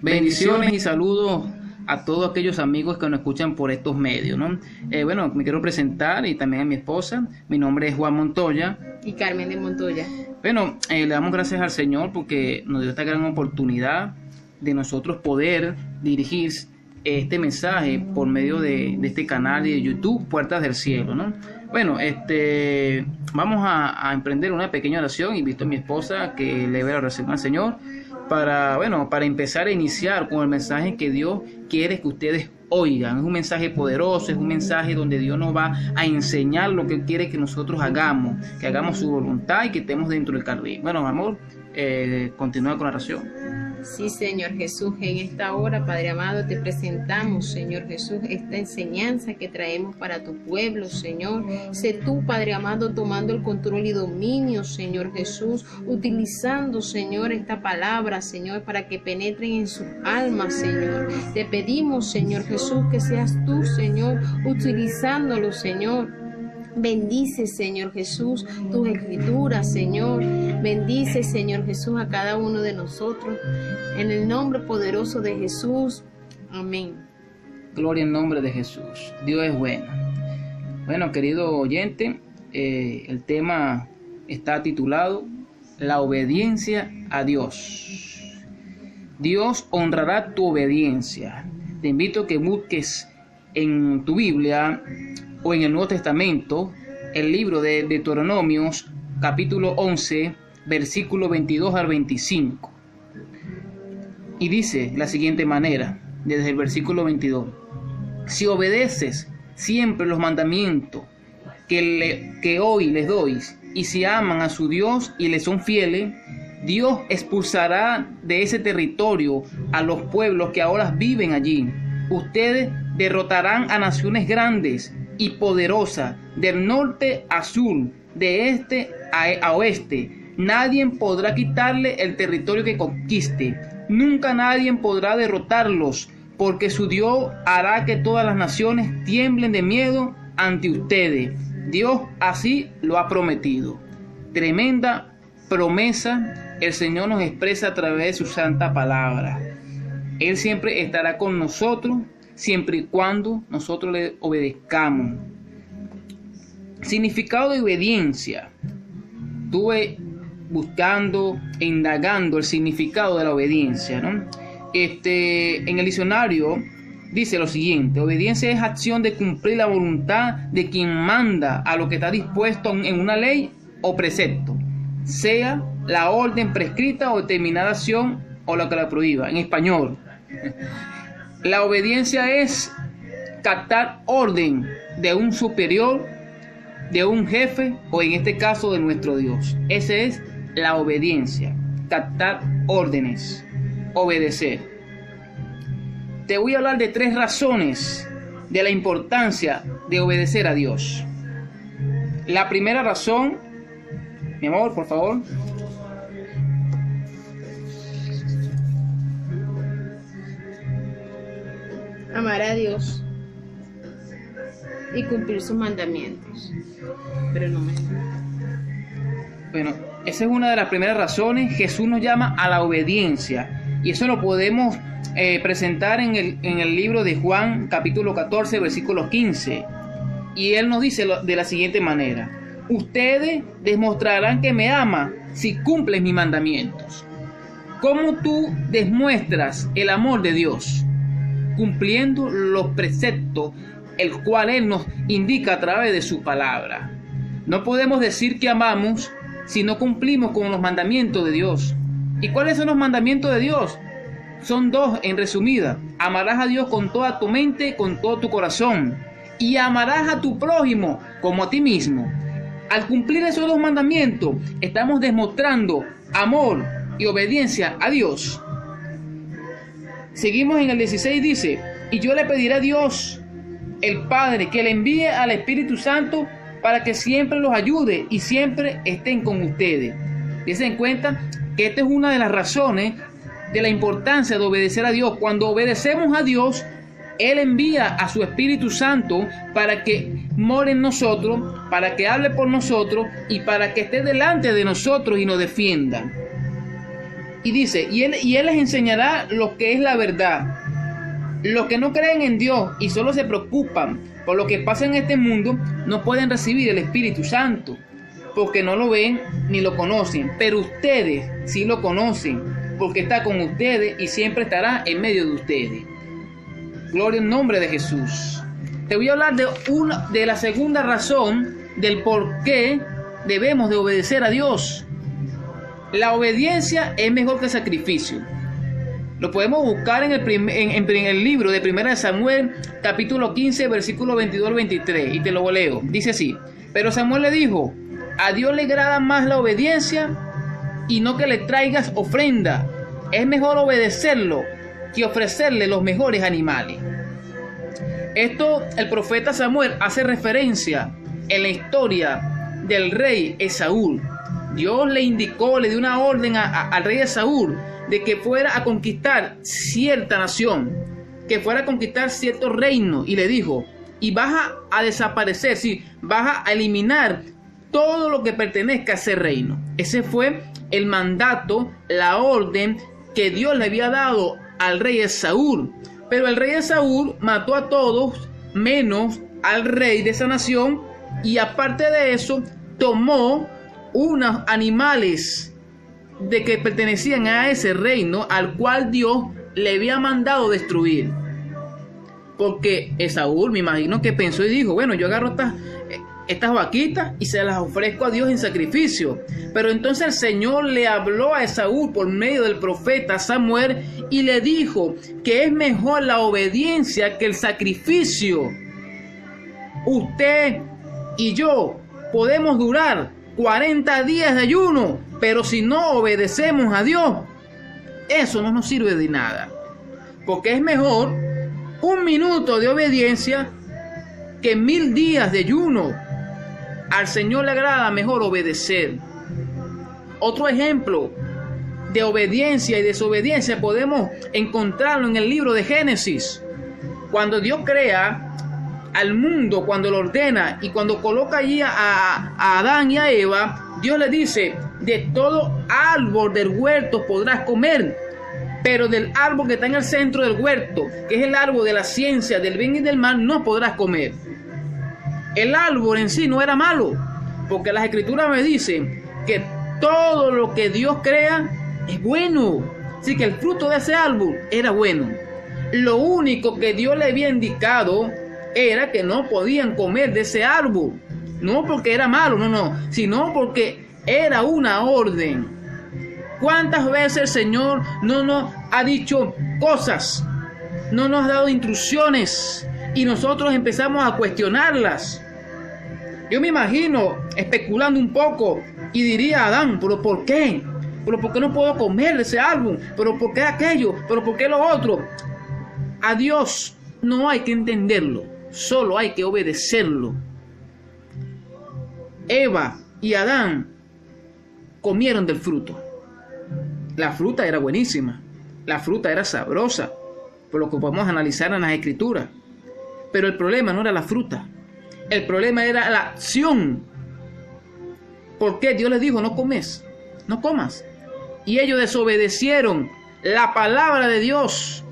Bendiciones y saludos a todos aquellos amigos que nos escuchan por estos medios, ¿no? Bueno, me quiero presentar y también a mi esposa. Mi nombre es Juan Montoya. Y Carmen de Montoya. Bueno, le damos gracias al Señor porque nos dio esta gran oportunidad de nosotros poder dirigir este mensaje por medio de este canal de YouTube, Puertas del Cielo, ¿no? Bueno, vamos a emprender una pequeña oración. Invito a mi esposa que le vea la oración al Señor para empezar a iniciar con el mensaje que Dios quiere que ustedes oigan. Es un mensaje poderoso, es un mensaje donde Dios nos va a enseñar lo que quiere que nosotros hagamos, que hagamos su voluntad y que estemos dentro del carril. Bueno, amor, continúa con la oración. Sí, Señor Jesús, en esta hora, Padre amado, te presentamos, Señor Jesús, esta enseñanza que traemos para tu pueblo, Señor. Sé tú, Padre amado, tomando el control y dominio, Señor Jesús, utilizando, Señor, esta palabra, Señor, para que penetren en sus almas, Señor. Te pedimos, Señor Jesús, que seas tú, Señor, utilizándolo, Señor. Bendice, Señor Jesús, tus escrituras, Señor. Bendice, Señor Jesús, a cada uno de nosotros. En el nombre poderoso de Jesús. Amén. Gloria en nombre de Jesús. Dios es bueno. Bueno, querido oyente, el tema está titulado La obediencia a Dios. Dios honrará tu obediencia. Te invito a que busques en tu Biblia o en el Nuevo Testamento el libro de Deuteronomios, capítulo 11, versículo 22 al 25. Y dice de la siguiente manera, desde el versículo 22. Si obedeces siempre los mandamientos que hoy les doy, y si aman a su Dios y le son fieles, Dios expulsará de ese territorio a los pueblos que ahora viven allí. Ustedes derrotarán a naciones grandes y poderosas, del norte a sur, de este a oeste. Nadie podrá quitarle el territorio que conquiste. Nunca nadie podrá derrotarlos, porque su Dios hará que todas las naciones tiemblen de miedo ante ustedes. Dios así lo ha prometido. Tremenda promesa el Señor nos expresa a través de su santa palabra. Él siempre estará con nosotros, siempre y cuando nosotros le obedezcamos. Significado de obediencia. Estuve buscando e indagando el significado de la obediencia, ¿no? En el diccionario dice lo siguiente: obediencia es acción de cumplir la voluntad de quien manda a lo que está dispuesto en una ley o precepto, sea la orden prescrita o determinada acción o la que la prohíba. En español, la obediencia es captar orden de un superior, de un jefe o en este caso de nuestro Dios. Esa es la obediencia, captar órdenes, obedecer. Te voy a hablar de 3 razones de la importancia de obedecer a Dios. La primera razón, mi amor, por favor. Amar a Dios y cumplir sus mandamientos. Pero no me... Bueno, esa es una de las primeras razones. Jesús nos llama a la obediencia. Y eso lo podemos presentar en el libro de Juan, capítulo 14, versículo 15. Y Él nos dice de la siguiente manera: ustedes demostrarán que me aman si cumplen mis mandamientos. ¿Cómo tú demuestras el amor de Dios? Cumpliendo los preceptos, el cual Él nos indica a través de su palabra. No podemos decir que amamos si no cumplimos con los mandamientos de Dios. ¿Y cuáles son los mandamientos de Dios? Son 2 en resumida. Amarás a Dios con toda tu mente, con todo tu corazón, y amarás a tu prójimo como a ti mismo. Al cumplir esos 2 mandamientos, estamos demostrando amor y obediencia a Dios. Seguimos en el 16, dice: y yo le pediré a Dios, el Padre, que le envíe al Espíritu Santo para que siempre los ayude y siempre estén con ustedes. Dense en cuenta que esta es una de las razones de la importancia de obedecer a Dios. Cuando obedecemos a Dios, Él envía a su Espíritu Santo para que more en nosotros, para que hable por nosotros y para que esté delante de nosotros y nos defienda. Y dice, y él les enseñará lo que es la verdad. Los que no creen en Dios y solo se preocupan por lo que pasa en este mundo, no pueden recibir el Espíritu Santo, porque no lo ven ni lo conocen. Pero ustedes sí lo conocen, porque está con ustedes y siempre estará en medio de ustedes. Gloria al nombre de Jesús. Te voy a hablar de la segunda razón del por qué debemos de obedecer a Dios. La obediencia es mejor que el sacrificio. Lo podemos buscar en el libro de 1 Samuel, capítulo 15, versículo 22 al 23, y te lo leo. Dice así: pero Samuel le dijo, a Dios le agrada más la obediencia y no que le traigas ofrenda. Es mejor obedecerlo que ofrecerle los mejores animales. Esto el profeta Samuel hace referencia en la historia del rey Esaú. Dios le indicó, le dio una orden al rey Esaú de que fuera a conquistar cierta nación, que fuera a conquistar cierto reino, y le dijo, y vas a desaparecer, sí, vas a eliminar todo lo que pertenezca a ese reino. Ese fue el mandato, la orden que Dios le había dado al rey Esaú. Pero el rey Esaú mató a todos menos al rey de esa nación, y aparte de eso tomó unos animales de que pertenecían a ese reino al cual Dios le había mandado destruir. Porque Esaú, me imagino que pensó y dijo, bueno, yo agarro estas vaquitas y se las ofrezco a Dios en sacrificio. Pero entonces el Señor le habló a Esaú por medio del profeta Samuel y le dijo que es mejor la obediencia que el sacrificio. Usted y yo podemos durar 40 días de ayuno, pero si no obedecemos a Dios, eso no nos sirve de nada. Porque es mejor 1 minuto de obediencia que 1000 días de ayuno. Al Señor le agrada mejor obedecer. Otro ejemplo de obediencia y desobediencia podemos encontrarlo en el libro de Génesis. Cuando Dios crea al mundo, cuando lo ordena y cuando coloca allí a Adán y a Eva, Dios le dice, de todo árbol del huerto podrás comer, pero del árbol que está en el centro del huerto, que es el árbol de la ciencia del bien y del mal, no podrás comer. El árbol en sí no era malo, porque las escrituras me dicen que todo lo que Dios crea es bueno. Así que el fruto de ese árbol era bueno. Lo único que Dios le había indicado era que no podían comer de ese árbol. No porque era malo, no, sino porque era una orden. ¿Cuántas veces el Señor no nos ha dicho cosas? No nos ha dado instrucciones y nosotros empezamos a cuestionarlas. Yo me imagino especulando un poco y diría a Adán, ¿pero por qué? ¿Pero por qué no puedo comer de ese árbol? ¿Pero por qué aquello? ¿Pero por qué lo otro? A Dios no hay que entenderlo, solo hay que obedecerlo. Eva y Adán comieron del fruto. La fruta era buenísima, la fruta era sabrosa, por lo que podemos analizar en las escrituras. Pero el problema no era la fruta, el problema era la acción. ¿Por qué? Dios les dijo, no comes, no comas. Y ellos desobedecieron la palabra de Dios,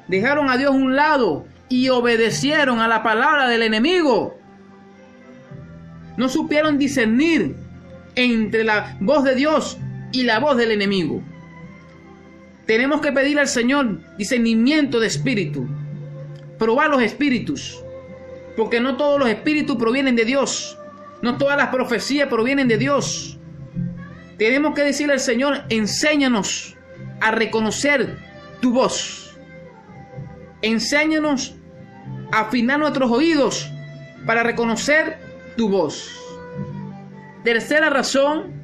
dejaron a Dios a un lado y obedecieron a la palabra del enemigo. No supieron discernir entre la voz de Dios y la voz del enemigo. Tenemos que pedirle al Señor discernimiento de espíritu, probar los espíritus, porque no todos los espíritus provienen de Dios, no todas las profecías provienen de Dios. Tenemos que decirle al Señor, enséñanos a reconocer tu voz, enséñanos a afinar nuestros oídos para reconocer tu voz. Tercera razón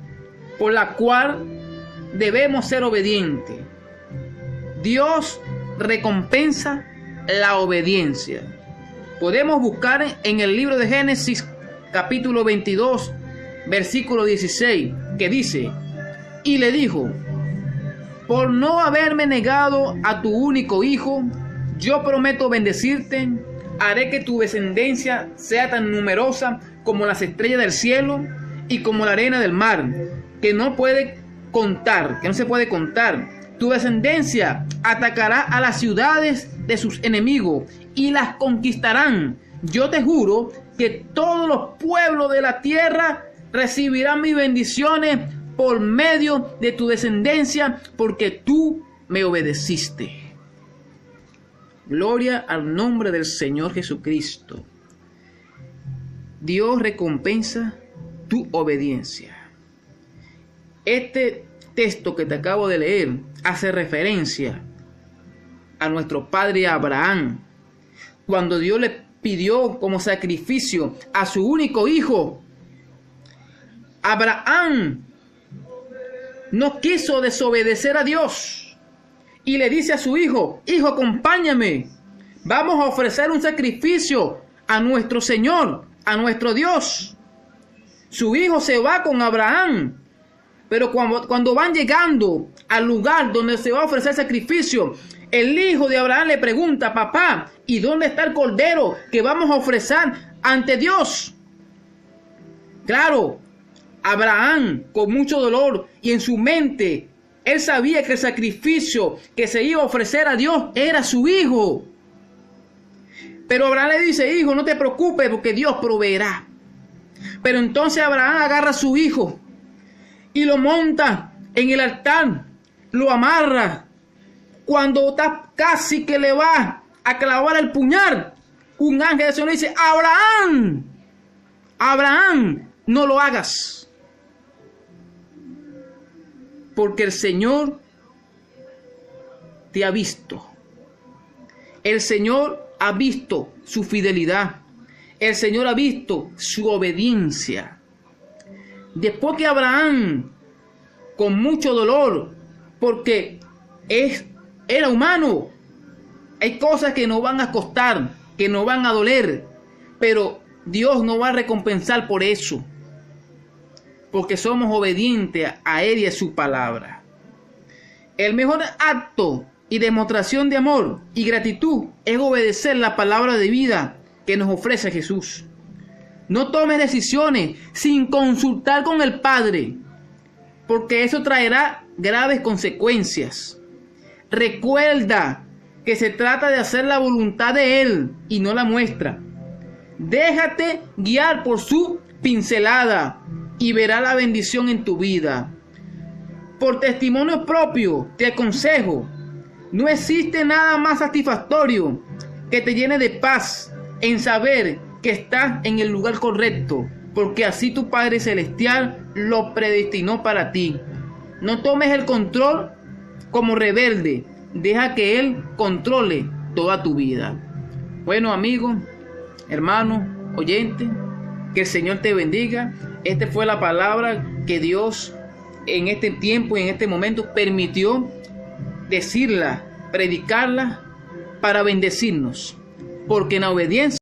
por la cual debemos ser obedientes. Dios recompensa la obediencia. Podemos buscar en el libro de Génesis capítulo 22 versículo 16 que dice, y le dijo, por no haberme negado a tu único hijo, yo prometo bendecirte, haré que tu descendencia sea tan numerosa como las estrellas del cielo y como la arena del mar, que no puede contar, que no se puede contar. Tu descendencia atacará a las ciudades de sus enemigos y las conquistarán. Yo te juro que todos los pueblos de la tierra recibirán mis bendiciones por medio de tu descendencia, porque tú me obedeciste. Gloria al nombre del Señor Jesucristo. Dios recompensa tu obediencia. Este texto que te acabo de leer hace referencia a nuestro padre Abraham, cuando Dios le pidió como sacrificio a su único hijo. Abraham no quiso desobedecer a Dios y le dice a su hijo: hijo, acompáñame, vamos a ofrecer un sacrificio a nuestro Señor, a nuestro Dios. Su hijo se va con Abraham, pero cuando van llegando al lugar donde se va a ofrecer sacrificio, el hijo de Abraham le pregunta: papá, ¿y dónde está el cordero que vamos a ofrecer ante Dios? Claro, Abraham, con mucho dolor y en su mente, él sabía que el sacrificio que se iba a ofrecer a Dios era su hijo. Pero Abraham le dice: hijo, no te preocupes porque Dios proveerá. Pero entonces Abraham agarra a su hijo y lo monta en el altar, lo amarra. Cuando está casi que le va a clavar el puñal, un ángel del Señor le dice: Abraham, Abraham, no lo hagas, porque el Señor te ha visto. El Señor ha visto su fidelidad. El Señor ha visto su obediencia. Después que Abraham, con mucho dolor, porque era humano, hay cosas que nos van a costar, que nos van a doler, pero Dios nos va a recompensar por eso, porque somos obedientes a Él y a su palabra. El mejor acto y demostración de amor y gratitud es obedecer la palabra de vida que nos ofrece Jesús. No tomes decisiones sin consultar con el Padre, porque eso traerá graves consecuencias. Recuerda que se trata de hacer la voluntad de Él y no la nuestra. Déjate guiar por su pincelada y verá la bendición en tu vida. Por testimonio propio te aconsejo: no existe nada más satisfactorio que te llene de paz en saber que estás en el lugar correcto, porque así tu Padre Celestial lo predestinó para ti. No tomes el control como rebelde, deja que Él controle toda tu vida. Bueno, amigo, hermano, oyente, que el Señor te bendiga. Esta fue la palabra que Dios en este tiempo y en este momento permitió decirla, predicarla para bendecirnos, porque en la obediencia